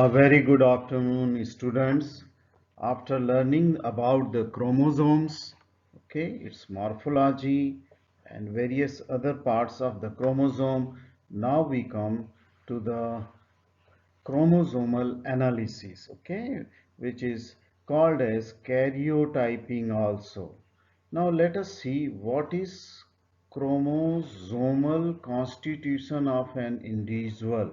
A very good afternoon, students. After learning about the chromosomes, okay, its morphology and various other parts of the chromosome, now we come to the chromosomal analysis, okay, which is called as karyotyping also. Now let us see what is chromosomal constitution of an individual.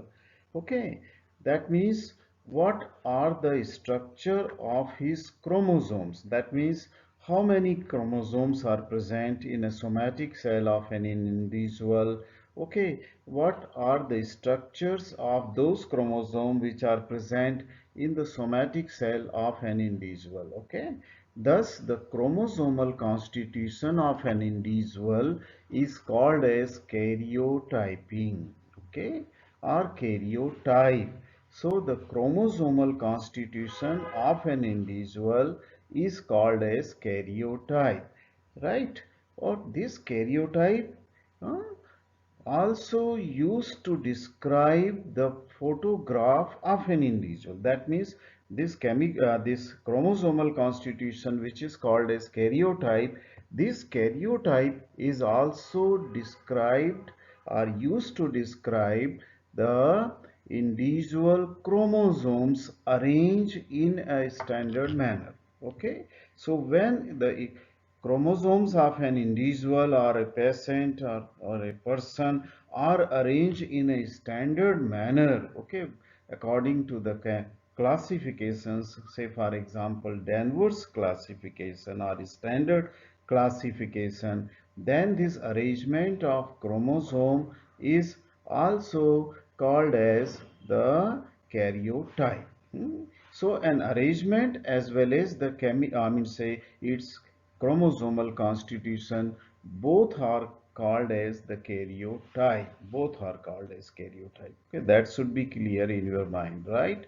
Okay, that means what are the structure of his chromosomes. That means how many chromosomes are present in a somatic cell of an individual. Okay, what are the structures of those chromosomes which are present in the somatic cell of an individual. Okay, thus the chromosomal constitution of an individual is called as karyotyping. Okay, or karyotype. So the chromosomal constitution of an individual is called as karyotype, right? Or this karyotype also used to describe the photograph of an individual. That means this chromosomal constitution, which is called as karyotype, this karyotype is also described or used to describe the individual chromosomes arranged in a standard manner. Okay, so when the chromosomes of an individual or a patient or a person are arranged in a standard manner, okay, according to the classifications, say for example Danvers classification or standard classification, then this arrangement of chromosome is also called as the karyotype. So an arrangement as well as the its chromosomal constitution, both are called as the karyotype. Both are called as karyotype. Okay, that should be clear in your mind, right?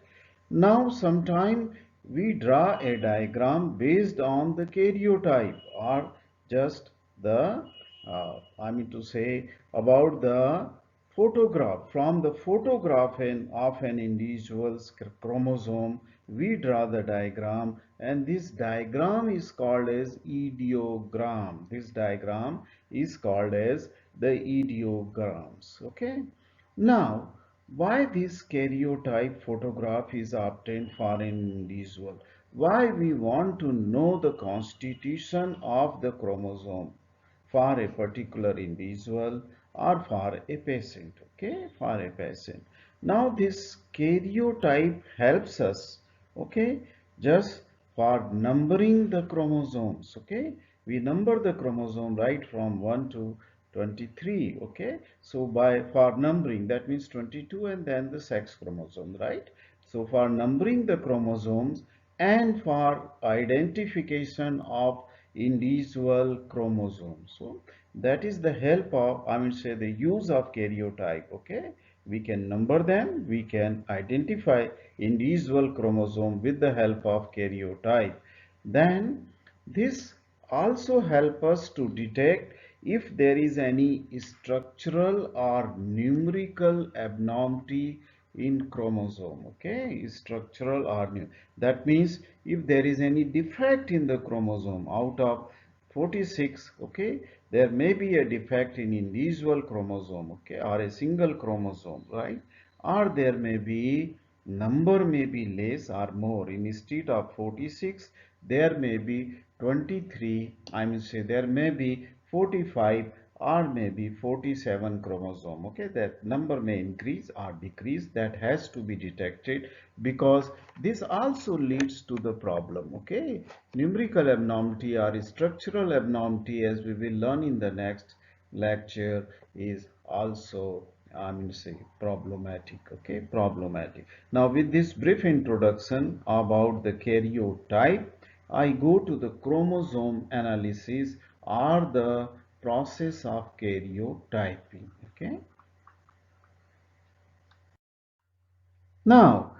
Now sometime we draw a diagram based on the karyotype, or just the I mean to say about the photograph. From the photograph of an individual's chromosome, we draw the diagram, and this diagram is called as ideogram. This diagram is called as the ideograms. Okay. Now, why this karyotype photograph is obtained for an individual? Why we want to know the constitution of the chromosome for a particular individual or for a patient? Okay, for a patient. Now this karyotype helps us, okay, just for numbering the chromosomes. Okay, we number the chromosome right from 1 to 23. Okay, so by for numbering, that means 22 and then the sex chromosome, right? So for numbering the chromosomes and for identification of individual chromosomes, so that is the help of, I mean say, the use of karyotype. Okay, we can number them, we can identify individual chromosome with the help of karyotype. Then this also help us to detect if there is any structural or numerical abnormality in chromosome. Okay, structural or new, that means if there is any defect in the chromosome out of 46, okay, there may be a defect in individual chromosome, okay, or a single chromosome, right? Or there may be number may be less or more. Instead of 46, there may be 23, I mean say there may be 45 or maybe 47 chromosome. Okay, that number may increase or decrease. That has to be detected, because this also leads to the problem. Okay, numerical abnormality or structural abnormality, as we will learn in the next lecture, is also, I mean say, problematic. Okay, problematic. Now with this brief introduction about the karyotype, I go to the chromosome analysis or the process of karyotyping. Okay. Now,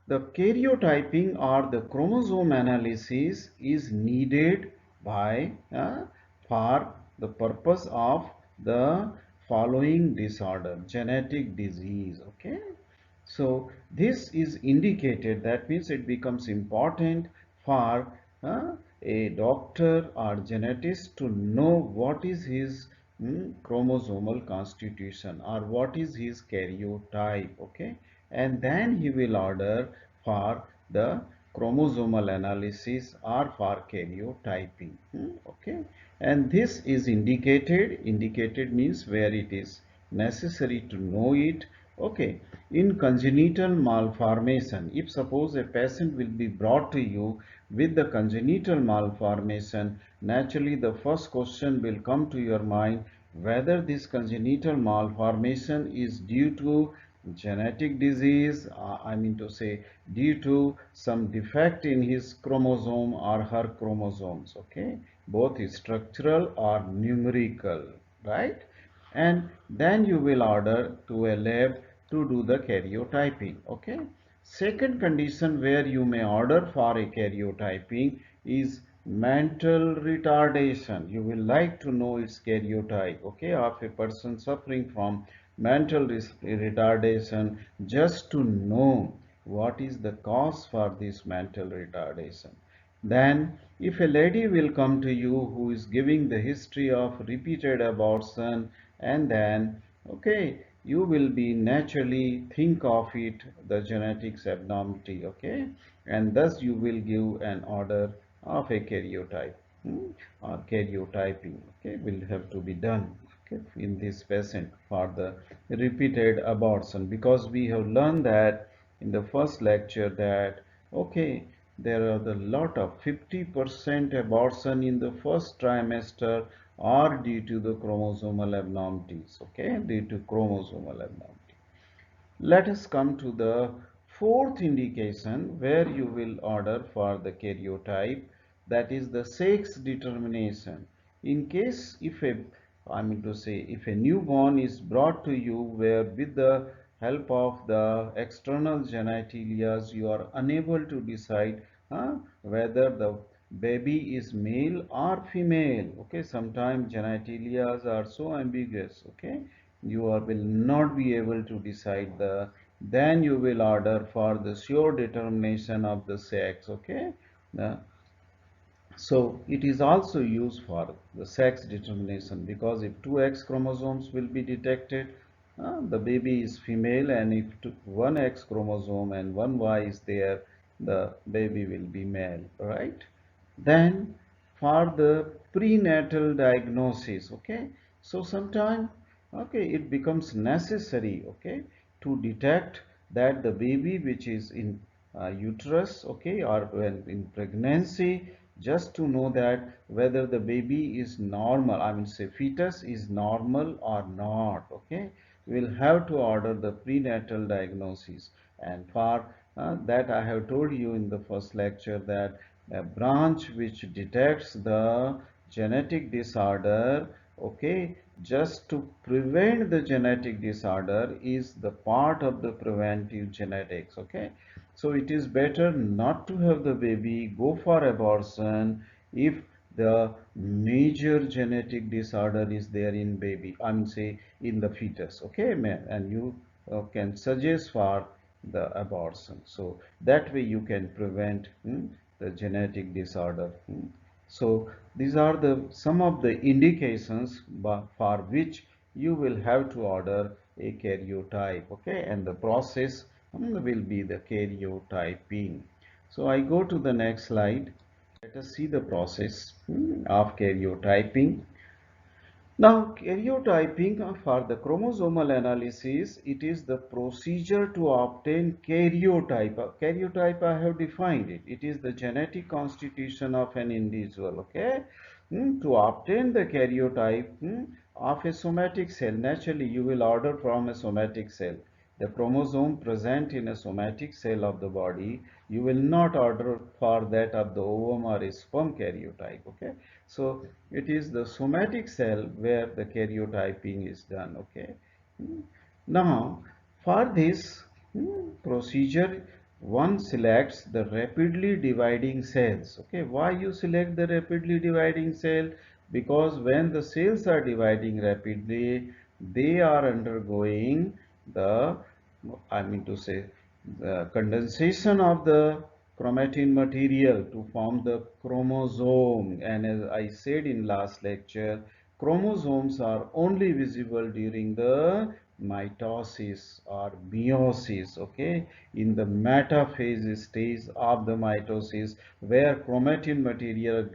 the karyotyping or the chromosome analysis is needed by for the purpose of the following disorder, genetic disease. Okay. So this is indicated, that means it becomes important for a doctor or genetist to know what is his chromosomal constitution or what is his karyotype, okay, and then he will order for the chromosomal analysis or for karyotyping, okay, and this is indicated means where it is necessary to know it. Okay, in congenital malformation, if suppose a patient will be brought to you with the congenital malformation, naturally the first question will come to your mind whether this congenital malformation is due to genetic disease, I mean to say due to some defect in his chromosome or her chromosomes, okay, both structural or numerical, right? And then you will order to a lab to do the karyotyping, okay. Second condition where you may order for a karyotyping is mental retardation. You will like to know its karyotype, okay, of a person suffering from mental retardation, just to know what is the cause for this mental retardation. Then, if a lady will come to you who is giving the history of repeated abortion, and then, okay, you will be naturally think of it, the genetics abnormality, okay, and thus you will give an order of a karyotype, or karyotyping, okay, will have to be done, okay, in this patient for the repeated abortion, because we have learned that in the first lecture that, okay, there are the lot of 50% abortion in the first trimester are due to the chromosomal abnormalities, okay, due to chromosomal abnormality. Let us come to the fourth indication where you will order for the karyotype, that is the sex determination. In case if a, I mean to say, if a newborn is brought to you where with the help of the external genitalia you are unable to decide whether the baby is male or female, okay, sometimes genitalia are so ambiguous, okay, you will not be able to decide the, then you will order for the sure determination of the sex, okay. Uh, so it is also used for the sex determination, because if two X chromosomes will be detected, the baby is female, and if one X chromosome and one Y is there, the baby will be male, right? Then for the prenatal diagnosis, okay, so sometime, okay, it becomes necessary, okay, to detect that the baby which is in uterus, okay, or when in pregnancy, just to know that whether the baby is normal, I mean say fetus is normal or not, okay, we will have to order the prenatal diagnosis. And for that I have told you in the first lecture that a branch which detects the genetic disorder, okay, just to prevent the genetic disorder is the part of the preventive genetics, okay. So it is better not to have the baby, go for abortion if the major genetic disorder is there in baby, I mean say in the fetus, okay, man, and you can suggest for the abortion. So that way you can prevent the genetic disorder. So these are the some of the indications for which you will have to order a karyotype, okay, and the process will be the karyotyping. So I go to the next slide. Let us see the process of karyotyping. Now, karyotyping for the chromosomal analysis, it is the procedure to obtain karyotype. Karyotype, I have defined it. It is the genetic constitution of an individual, okay? To obtain the karyotype of a somatic cell, naturally you will order from a somatic cell. The chromosome present in a somatic cell of the body, you will not order for that of the ovum or a sperm karyotype, okay? So it is the somatic cell where the karyotyping is done, okay? Now, for this procedure, one selects the rapidly dividing cells, okay? Why you select the rapidly dividing cell? Because when the cells are dividing rapidly, they are undergoing the I mean to say, the condensation of the chromatin material to form the chromosome. And as I said in last lecture, chromosomes are only visible during the mitosis or meiosis, okay, in the metaphase stage of the mitosis, where chromatin material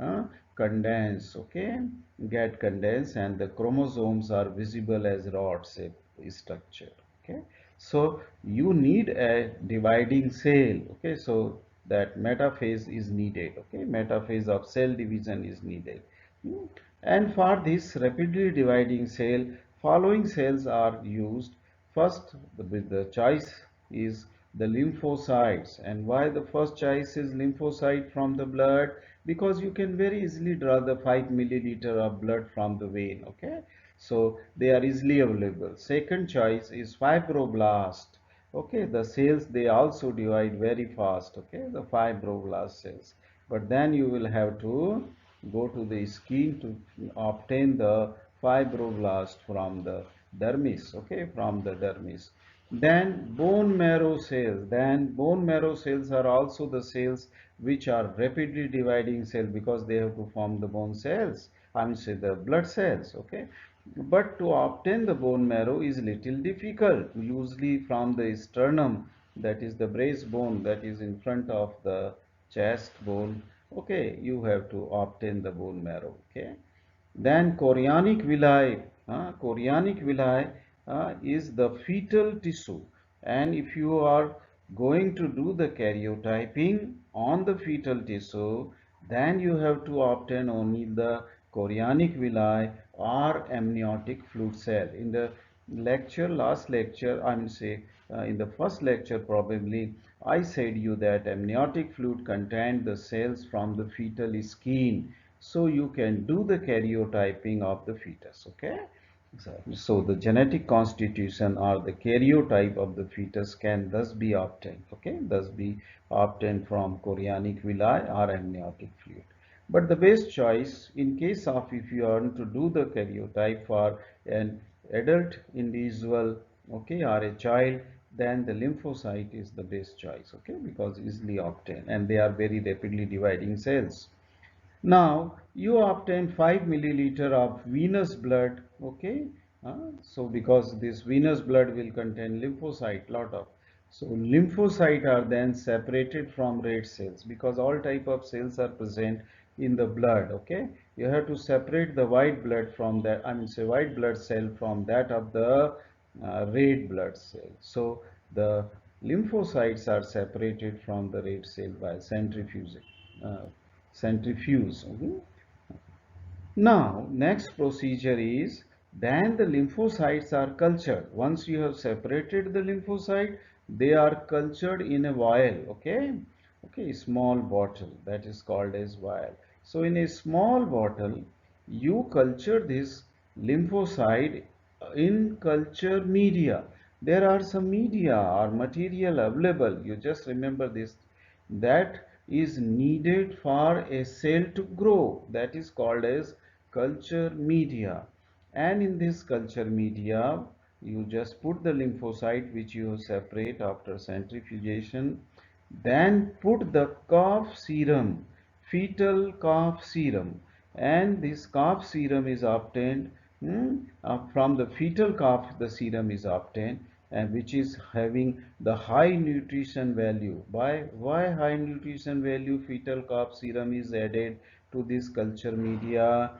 uh, condensed, okay, get condensed, and the chromosomes are visible as rod shape structure. Okay, so you need a dividing cell. Okay, so that metaphase is needed. Okay, metaphase of cell division is needed. Hmm. And for this rapidly dividing cell, following cells are used. First, the choice is the lymphocytes. And why the first choice is lymphocyte from the blood? Because you can very easily draw the 5 milliliter of blood from the vein. Okay, so they are easily available. Second choice is fibroblast. Okay, the cells, they also divide very fast. Okay, the fibroblast cells. But then you will have to go to the skin to obtain the fibroblast from the dermis. Okay, from the dermis. Then bone marrow cells. Then bone marrow cells are also the cells which are rapidly dividing cell, because they have to form the bone cells. I mean say the blood cells. Okay, but to obtain the bone marrow is little difficult. Usually from the sternum, that is the breastbone that is in front of the chest bone. Okay, you have to obtain the bone marrow. Okay, then chorionic villi, chorionic villi is the fetal tissue. And if you are going to do the karyotyping on the fetal tissue, then you have to obtain only the chorionic villi or amniotic fluid cell. In the lecture, last lecture, I mean say in the first lecture probably, I said you that amniotic fluid contained the cells from the fetal skin, so you can do the karyotyping of the fetus. Okay, so the genetic constitution or the karyotype of the fetus can thus be obtained. Okay, thus be obtained from chorionic villi or amniotic fluid. But the best choice in case of if you want to do the karyotype for an adult individual, okay, or a child, then the lymphocyte is the best choice. Okay, because easily obtained and they are very rapidly dividing cells. Now you obtain 5 milliliter of venous blood. Okay, so because this venous blood will contain lymphocyte, lot of, so lymphocyte are then separated from red cells, because all type of cells are present in the blood. Okay, you have to separate the white blood from that, I mean say white blood cell from that of the red blood cell. So the lymphocytes are separated from the red cell by centrifuge. Uh, Centrifuge. Okay. Now, next procedure is, then the lymphocytes are cultured. Once you have separated the lymphocyte, they are cultured in a vial. Okay, okay, small bottle, that is called as vial. So in a small bottle, you culture this lymphocyte in culture media. There are some media or material available. You just remember this, that is needed for a cell to grow, that is called as culture media. And in this culture media, you just put the lymphocyte which you separate after centrifugation, then put the cough serum, fetal cough serum, and this cough serum is obtained from the fetal cough. The serum is obtained, and which is having the high nutrition value. Why high nutrition value fetal cough serum is added to this culture media?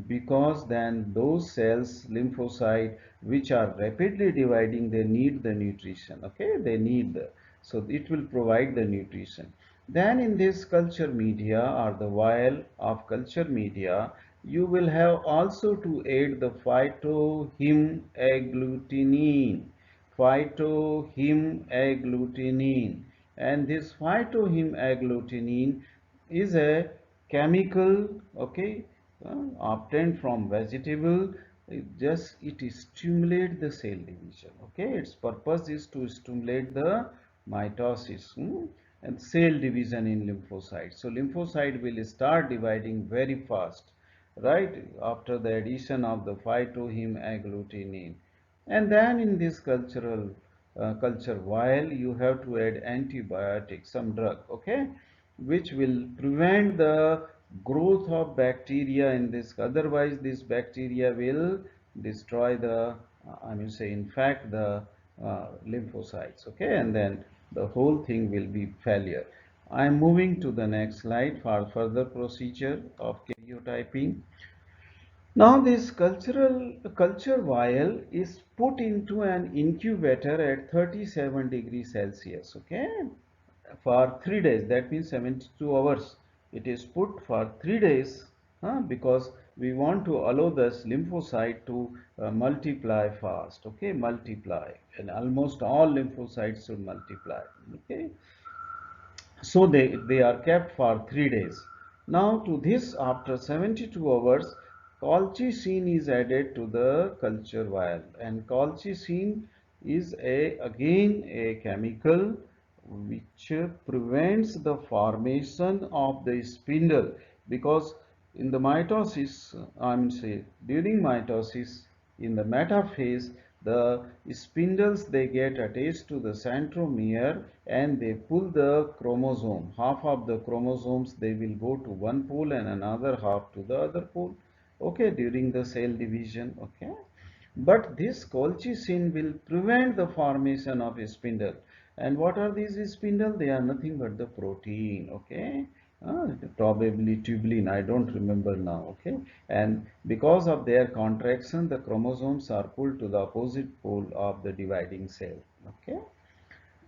Because then those cells, lymphocyte, which are rapidly dividing, they need the nutrition. Okay, they need the, so it will provide the nutrition. Then in this culture media or the vial of culture media, you will have also to add the phytohemagglutinin, phytohemagglutinin. And this phytohemagglutinin is a chemical, okay, obtained from vegetable. It stimulate the cell division. Okay, its purpose is to stimulate the mitosis, and cell division in lymphocytes. So lymphocyte will start dividing very fast, right, after the addition of the phytohemagglutinin. And then in this cultural culture vial, you have to add antibiotic, some drug, okay, which will prevent the growth of bacteria in this. Otherwise, this bacteria will destroy the, I mean, say, infect the lymphocytes, okay, and then the whole thing will be failure. I am moving to the next slide for further procedure of karyotyping. Now this culture vial is put into an incubator at 37 degrees Celsius, okay, for 3 days. That means 72 hours. It is put for 3 days, because we want to allow this lymphocyte to multiply fast, okay, multiply, and almost all lymphocytes should multiply, okay. So they are kept for 3 days. Now to this, after 72 hours, colchicine is added to the culture vial, and colchicine is again a chemical which prevents the formation of the spindle, because in the mitosis, I mean say during mitosis, in the metaphase, the spindles, they get attached to the centromere and they pull the chromosome. Half of the chromosomes, they will go to one pole and another half to the other pole, okay, during the cell division, okay. But this colchicine will prevent the formation of a spindle. And what are these spindle? They are nothing but the protein, okay. Probably tubulin, I don't remember now, okay. And because of their contraction, the chromosomes are pulled to the opposite pole of the dividing cell, okay.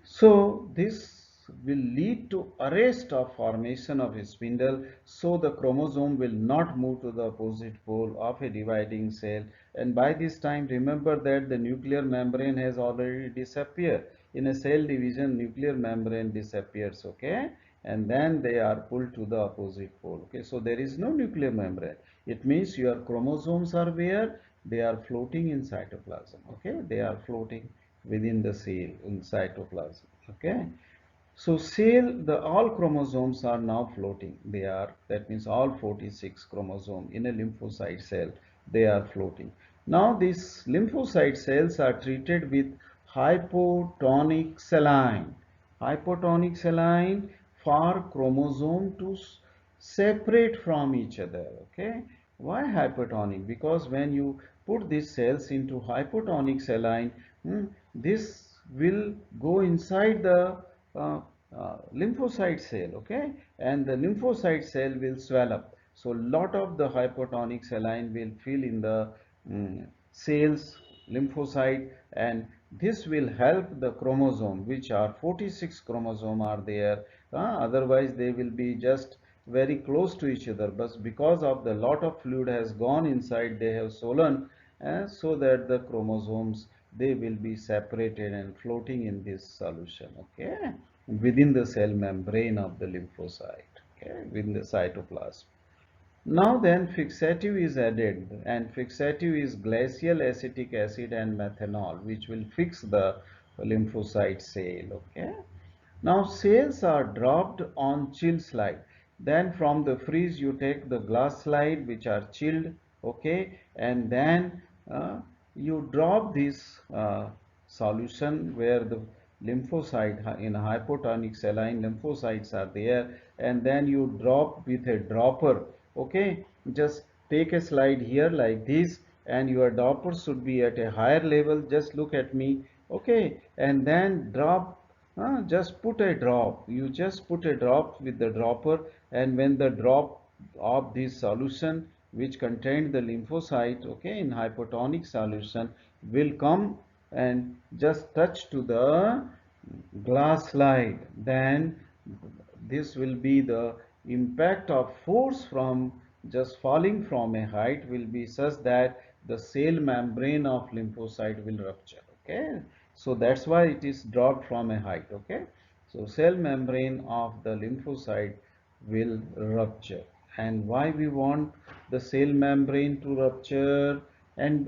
So this will lead to arrest of formation of a spindle, so the chromosome will not move to the opposite pole of a dividing cell. And by this time, remember that the nuclear membrane has already disappeared. In a cell division, nuclear membrane disappears, okay, and then they are pulled to the opposite pole, okay. So there is no nuclear membrane. It means your chromosomes are where? They are floating in cytoplasm, okay. They are floating within the cell in cytoplasm, okay. So cell, the all chromosomes are now floating. They are, that means all 46 chromosome in a lymphocyte cell, they are floating. Now these lymphocyte cells are treated with hypotonic saline. Hypotonic saline for chromosome to separate from each other, okay. Why hypotonic? Because when you put these cells into hypotonic saline, this will go inside the uh, lymphocyte cell, okay, and the lymphocyte cell will swell up. So lot of the hypotonic saline will fill in the cells, lymphocyte, and this will help the chromosome, which are 46 chromosome are there. Otherwise they will be just very close to each other, but because of the lot of fluid has gone inside, they have swollen, so that the chromosomes, they will be separated and floating in this solution, okay, within the cell membrane of the lymphocyte, okay, within the cytoplasm. Now then fixative is added, and fixative is glacial acetic acid and methanol, which will fix the lymphocyte cell, okay. Now cells are dropped on chill slide. Then from the freeze you take the glass slide which are chilled, okay, and then you drop this solution where the lymphocyte in hypotonic saline lymphocytes are there, and then you drop with a dropper, okay. Just take a slide here like this, and your dropper should be at a higher level. Just look at me, okay, and then drop. Just put a drop. You just put a drop with the dropper, and when the drop of this solution which contained the lymphocyte, okay, in hypotonic solution, will come and just touch to the glass slide, then this will be the impact of force from just falling from a height will be such that the cell membrane of lymphocyte will rupture, okay. So that's why it is dropped from a height, okay. So cell membrane of the lymphocyte will rupture. And why we want the cell membrane to rupture? And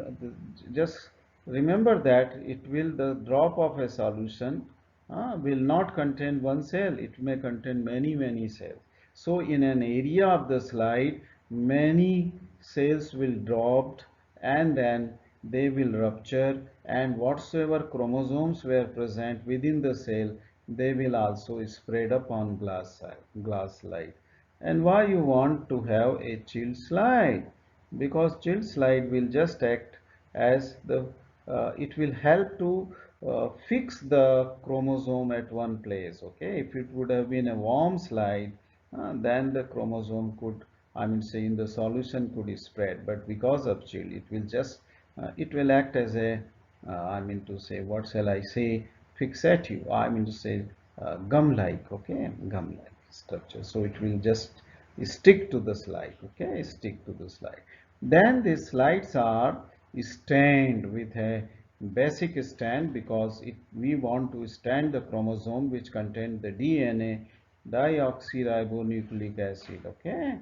just remember that it will, the drop of a solution will not contain one cell, it may contain many cells. So in an area of the slide, many cells will drop, and then they will rupture, and whatsoever chromosomes were present within the cell, they will also spread upon glass slide. And why you want to have a chilled slide? Because chilled slide will just act as the it will help to fix the chromosome at one place. Okay, if it would have been a warm slide, then the chromosome could, I mean, say in the solution could spread, but because of chill, it will just it will act as a I mean to say, what shall I say, fixative, I mean to say gum-like, okay, gum-like structure. So it will just stick to the slide, okay, stick to the slide. Then the slides are stand with a basic stand, because we want to stand the chromosome which contain the DNA, deoxyribonucleic acid, okay.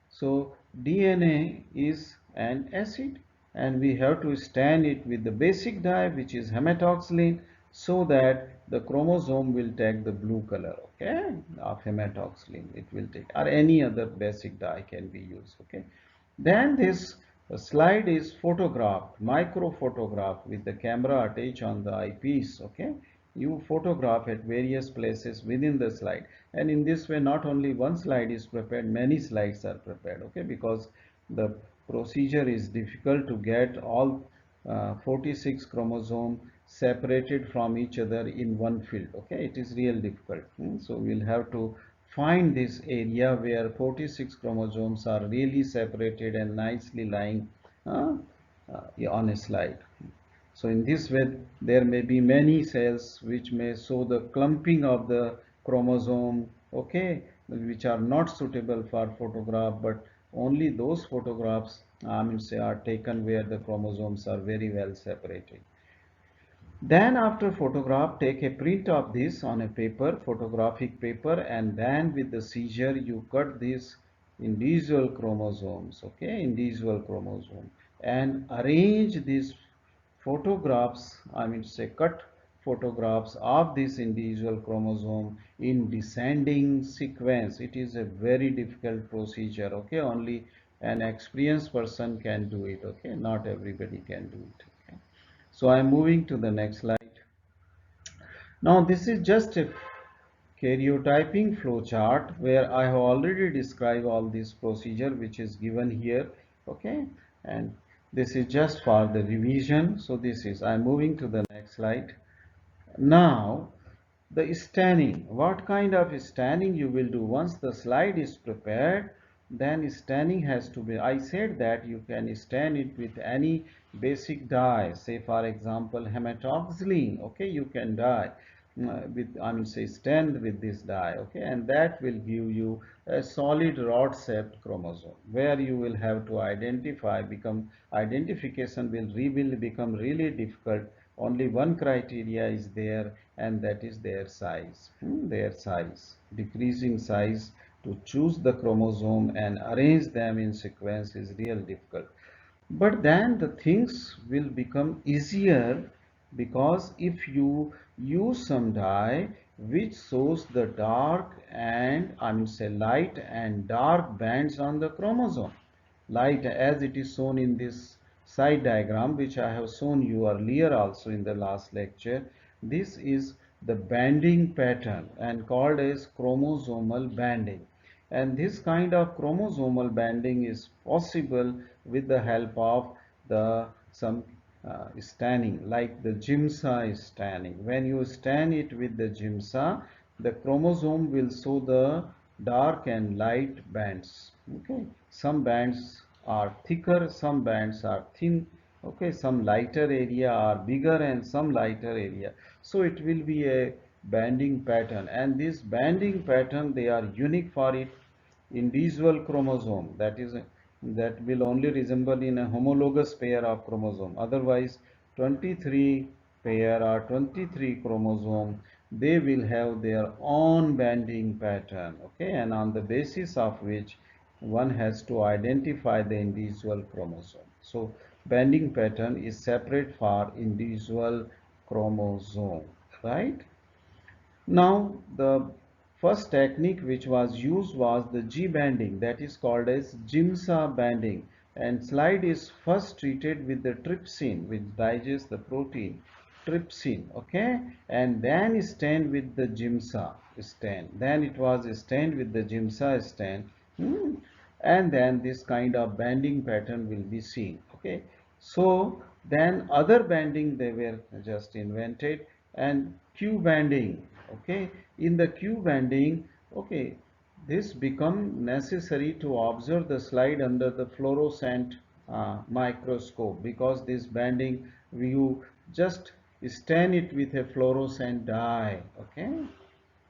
So DNA is an acid, and we have to stand it with the basic dye which is hematoxylin, so that the chromosome will take the blue color, okay, of hematoxylin it will take, or any other basic dye can be used, okay. Then this slide is photographed, micro photographed with the camera attached on the eyepiece, okay. You photograph at various places within the slide, and in this way not only one slide is prepared, many slides are prepared, okay, because the procedure is difficult to get all 46 chromosome separated from each other in one field, okay, it is real difficult. So we'll have to find this area where 46 chromosomes are really separated and nicely lying uh, on a slide. So in this way, there may be many cells which may show the clumping of the chromosome, okay, which are not suitable for photograph, but only those photographs, I mean, say, are taken where the chromosomes are very well separated. Then after photograph, take a print of this on a paper, photographic paper, and then with the scissor you cut these individual chromosomes, okay, individual chromosome, and arrange these photographs, I mean to say cut photographs of this individual chromosome in descending sequence. It is a very difficult procedure, okay, only an experienced person can do it, okay, not everybody can do it, okay. So I am moving to the next slide. Now this is just a karyotyping flow chart where I have already described all this procedure which is given here, okay, and this is just for the revision. So this is, I am moving to the next slide. Now the staining, what kind of staining you will do once the slide is prepared, then staining has to be, I said that you can stain it with any basic dye, say for example hematoxylin, okay, you can dye with, I mean say stain with this dye, okay, and that will give you a solid rod shaped chromosome where you will have to identify, become identification will become really difficult. Only one criteria is there, and that is their size. Their size, decreasing size to choose the chromosome and arrange them in sequence is real difficult. But then the things will become easier, because if you use some dye which shows the dark and, I mean say, light and dark bands on the chromosome, light as it is shown in this side diagram which I have shown you earlier also in the last lecture. This is the banding pattern and called as chromosomal banding, and this kind of chromosomal banding is possible with the help of the some staining, like the GIMSA staining. When you stain it with the GIMSA, the chromosome will show the dark and light bands, okay. Some bands are thicker, some bands are thin, okay, some lighter area are bigger and some lighter area. So it will be a banding pattern, and this banding pattern, they are unique for it individual chromosome, that is, that will only resemble in a homologous pair of chromosome. Otherwise 23 pair or 23 chromosome, they will have their own banding pattern, okay, and on the basis of which one has to identify the individual chromosome. So banding pattern is separate for individual chromosome, right? Now, the first technique which was used was the G banding, that is called as GIMSA banding. and slide is first treated with the trypsin, which digests the protein trypsin, okay, and then stained with the gimsa stain. Then it was stained with the gimsa stain, and then this kind of banding pattern will be seen, okay. So then other banding they were just invented, and Q banding, okay. In the Q banding, okay, this become necessary to observe the slide under the fluorescent microscope, because this banding you just stain it with a fluorescent dye, okay,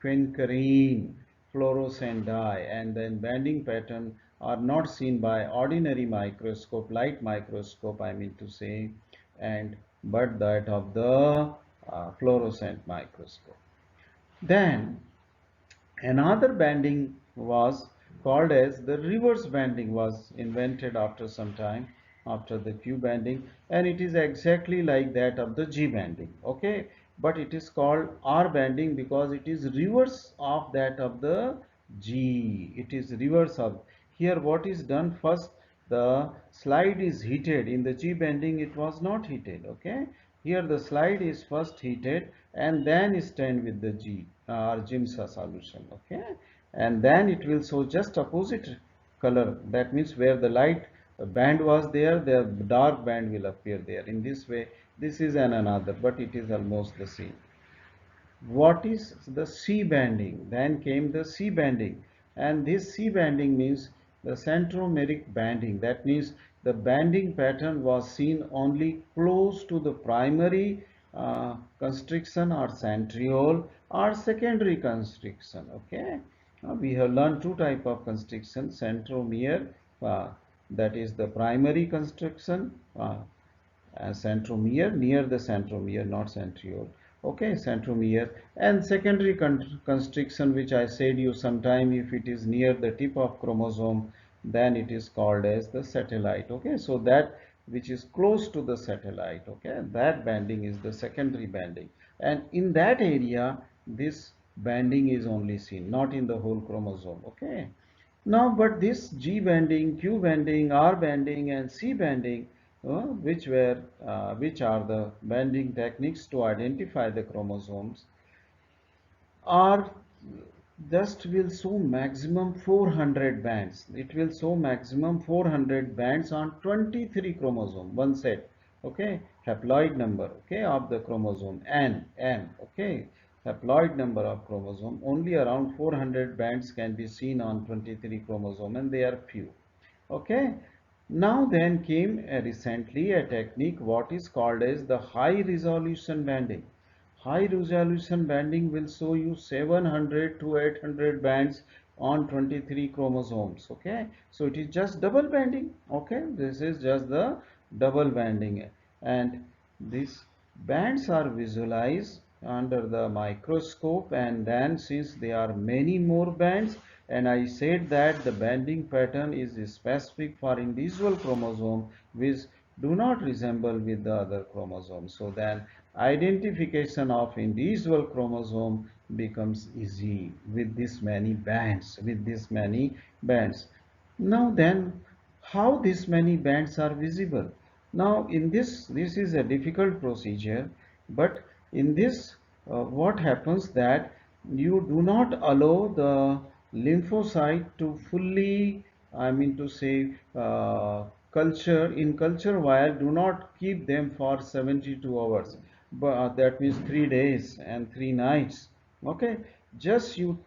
quinquerine fluorescent dye, and then banding pattern are not seen by ordinary microscope, light microscope I mean to say, and but that of the fluorescent microscope. Then another banding was called as the reverse banding, was invented after some time after the Q banding, and it is exactly like that of the G banding, okay, but it is called R banding because it is reverse of that of the G. It is reverse of. Here what is done, first the slide is heated. In the G banding it was not heated, okay. Here the slide is first heated and then stained with the G or Gimsa solution, okay, and then it will show just opposite color. That means where the light band was there, the dark band will appear there. In this way, this is an another, but it is almost the same. What is the C banding? Then came the C banding, and this C banding means the centromeric banding. That means the banding pattern was seen only close to the primary constriction or centriole or secondary constriction, okay. We have learned two type of constriction: centromere, uh, that is the primary constriction, centromere, near the centromere, not centriole, okay, centromere, and secondary constriction, which I said you sometime, if it is near the tip of chromosome, then it is called as the satellite, okay. So that which is close to the satellite, okay, that banding is the secondary banding, and in that area this banding is only seen, not in the whole chromosome, okay. Now, but this G banding, Q banding, R banding, and C banding, which are the banding techniques to identify the chromosomes, are just will show maximum 400 bands. It will show maximum 400 bands on 23 chromosome, one set, okay, haploid number, okay, of the chromosome M, okay, haploid number of chromosome. Only around 400 bands can be seen on 23 chromosome, and they are few, okay. Now then came recently a technique what is called as the high resolution banding. High resolution banding will show you 700 to 800 bands on 23 chromosomes, okay. So it is just double banding, okay. This is just the double banding, and these bands are visualized under the microscope, and then since there are many more bands, and I said that the banding pattern is specific for individual chromosome which do not resemble with the other chromosomes. So then identification of individual chromosome becomes easy with this many bands, Now then, how this many bands are visible? Now in this is a difficult procedure, but in this what happens that you do not allow the lymphocyte to fully, I mean to say, culture in culture wire, do not keep them for 72 hours, but that means 3 days and 3 nights, okay. Just you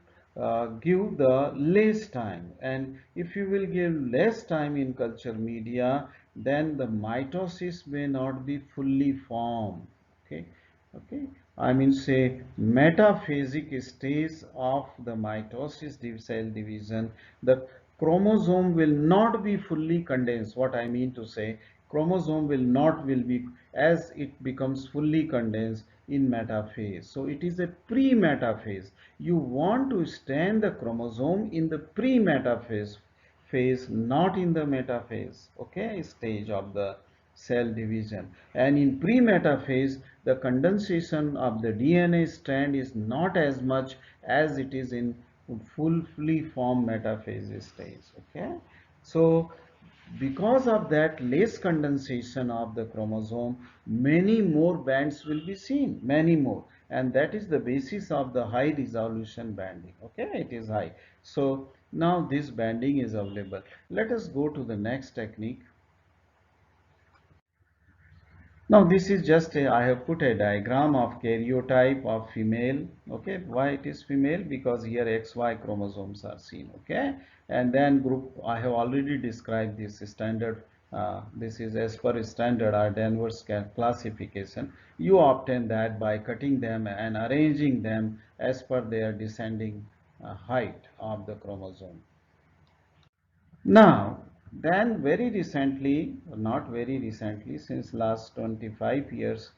give the less time, and if you will give less time in culture media, then the mitosis may not be fully formed, okay, okay. I mean say metaphasic stage of the mitosis cell division, the chromosome will not be fully condensed. What I mean to say, chromosome will be as it becomes fully condensed in metaphase. So it is a pre-metaphase. You want to stand the chromosome in the pre-metaphase phase, not in the metaphase, okay, stage of the cell division. And in pre-metaphase, the condensation of the DNA strand is not as much as it is in fully formed metaphase stage, okay. So because of that less condensation of the chromosome, many more bands will be seen, many more, and that is the basis of the high resolution banding. Okay, it is high. So now this banding is available. Let us go to the next technique. Now this is just I have put a diagram of karyotype of female. Okay, why it is female? Because here XY chromosomes are seen. Okay, and then group I have already described this standard. This is as per standard or Danvers classification. You obtain that by cutting them and arranging them as per their descending height of the chromosome. Now, then very recently, not very recently, since last 25 years,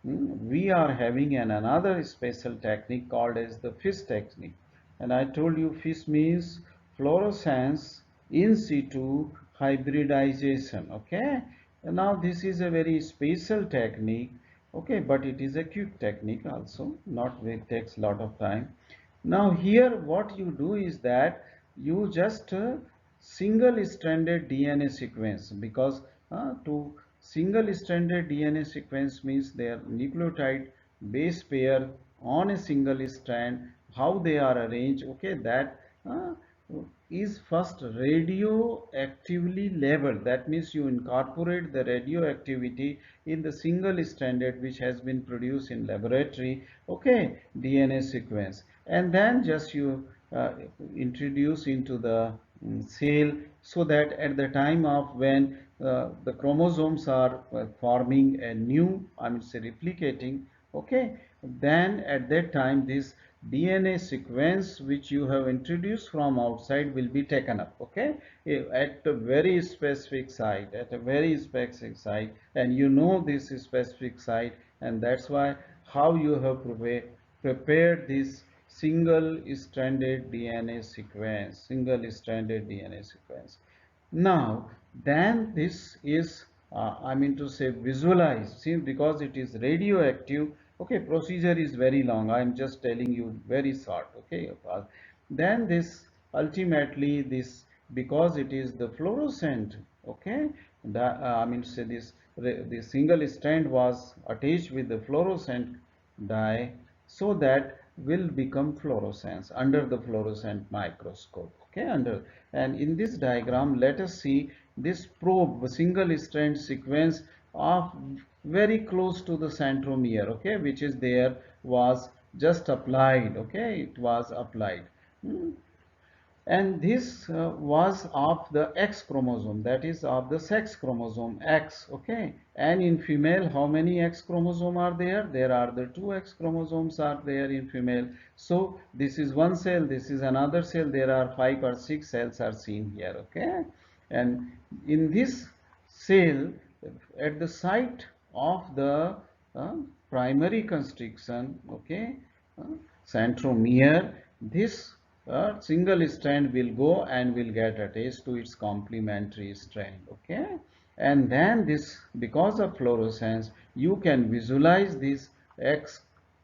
we are having another special technique called as the FISH technique. And I told you FISH means fluorescence in situ hybridization. Okay. And now this is a very special technique. Okay, but it is a quick technique also. Not it takes a lot of time. Now here what you do is that you just single stranded DNA sequence, because to single stranded DNA sequence means their nucleotide base pair on a single strand, how they are arranged. Okay, that uh, is first radioactively labeled. That means you incorporate the radioactivity in the single stranded which has been produced in laboratory, okay, DNA sequence, and then just you introduce into the cell, so that at the time of when the chromosomes are forming a new, I mean say replicating, okay, then at that time this DNA sequence which you have introduced from outside will be taken up, okay, at a very specific site, at a very specific site, and you know this specific site, and that's why how you have prepared this single-stranded DNA sequence, single-stranded DNA sequence. Now, then this is, I mean to say, visualized. See, because it is radioactive. Okay, procedure is very long. I am just telling you very short. Okay, then this ultimately this, because it is the fluorescent. Okay, I mean to say the single strand was attached with the fluorescent dye, so that will become fluorescence under the fluorescent microscope. Okay, under, and in this diagram let us see this probe single strand sequence of very close to the centromere, okay, which is there, was just applied. Okay, it was applied. Hmm and this was of the X chromosome, that is of the sex chromosome X. Okay, and in female how many X chromosome are there? There are the two X chromosomes are there in female. So this is one cell, this is another cell, there are 5 or 6 cells are seen here. Okay, and in this cell, at the site of the uh, primary constriction, okay, uh, centromere, this single strand will go and will get attached to its complementary strand. Okay, and then this, because of fluorescence, you can visualize this X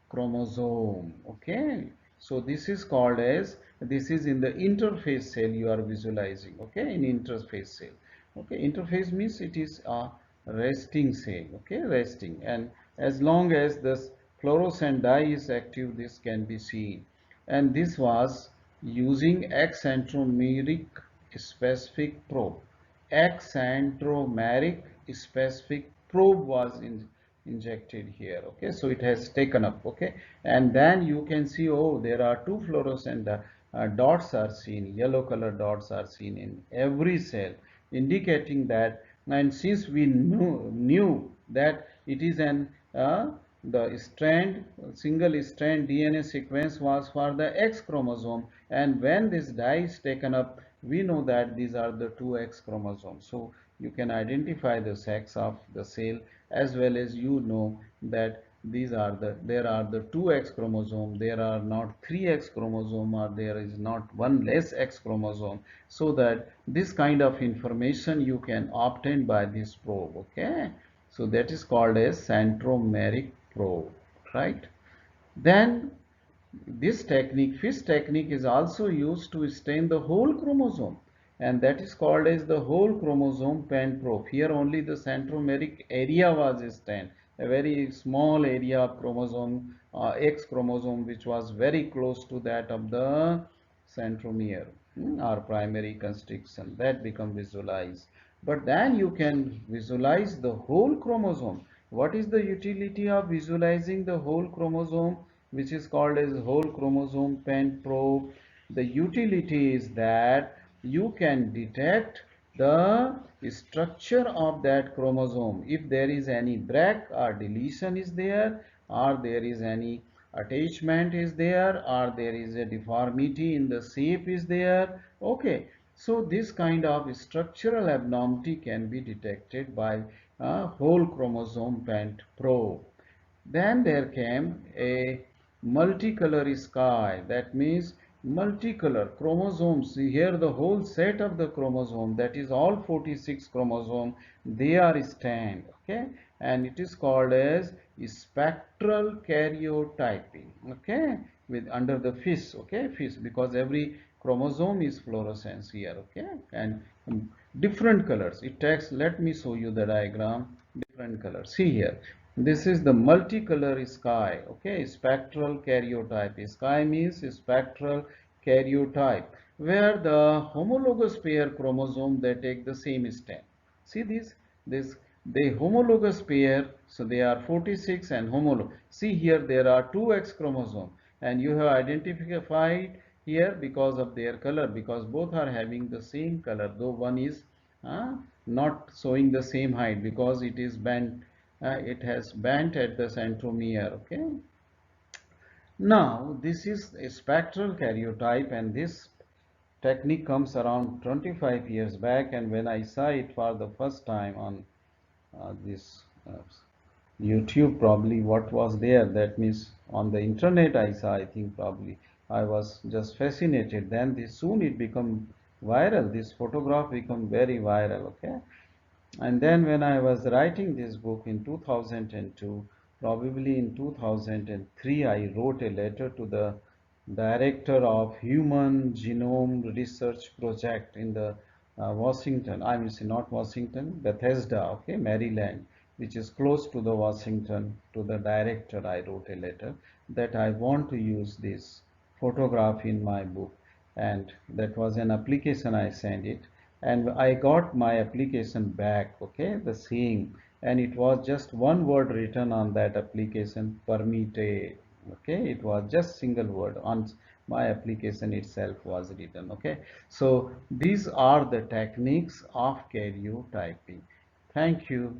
chromosome. Okay, so this is called as, this is in the interphase cell you are visualizing. Okay, in interphase cell. Okay, interphase means it is a resting cell. Okay, resting, and as long as this fluorescent dye is active, this can be seen. And this was using excentromeric specific probe. Excentromeric specific probe was injected here. Okay, so it has taken up. Okay, and then you can see, oh, there are two fluorescent dots are seen, yellow color dots are seen in every cell, indicating that, and since we knew that it is an the strand, single strand DNA sequence was for the X chromosome, and when this dye is taken up, we know that these are the two X chromosomes. So you can identify the sex of the cell, as well as you know that these are there are the two X chromosome, there are not three X chromosome, or there is not one less X chromosome, so that this kind of information you can obtain by this probe. Okay, so that is called a centromeric probe, right? Then this technique, FISH technique, is also used to stain the whole chromosome. and that is called as the whole chromosome pan-probe. Here only the centromeric area was stand, a very small area of chromosome, X chromosome, which was very close to that of the centromere, or primary constriction, that become visualized. But then you can visualize the whole chromosome. What is the utility of visualizing the whole chromosome, which is called as whole chromosome pan-probe? The utility is that you can detect the structure of that chromosome. If there is any break or deletion is there, or there is any attachment is there, or there is a deformity in the shape is there, okay, so this kind of structural abnormality can be detected by a whole chromosome band probe. Then there came a multicolor sky. That means multicolor chromosomes. Here the whole set of the chromosome, that is all 46 chromosome, they are stand. Okay, and it is called as spectral karyotyping. Okay, with under the FIS. Okay, FIS, because every chromosome is fluorescence here. Okay, and different colors. It takes. Let me show you the diagram. Different colors. See here. This is the multicolor sky. Okay, spectral karyotype. Sky means spectral karyotype, where the homologous pair chromosome, they take the same stand. See this the homologous pair, so they are 46 and homologous. See here there are two X chromosome, and you have identified here because of their color, because both are having the same color, though one is not showing the same height because it is bent, it has bent at the centromere. Okay, now this is a spectral karyotype, and this technique comes around 25 years back, and when I saw it for the first time on this YouTube, probably what was there, that means on the internet I saw, I think probably I was just fascinated. Then this soon it become viral, this photograph become very viral. Okay, and then when I was writing this book in 2002, probably in 2003, I wrote a letter to the director of Human Genome Research Project in the Washington, I mean, not Washington, Bethesda, okay, Maryland, which is close to the Washington. To the director, I wrote a letter that I want to use this photograph in my book, and that was an application. I sent it, and I got my application back, okay, the same, and it was just one word written on that application, permitted. Okay, it was just single word on my application itself was written. Okay, so these are the techniques of karyotyping. Thank you.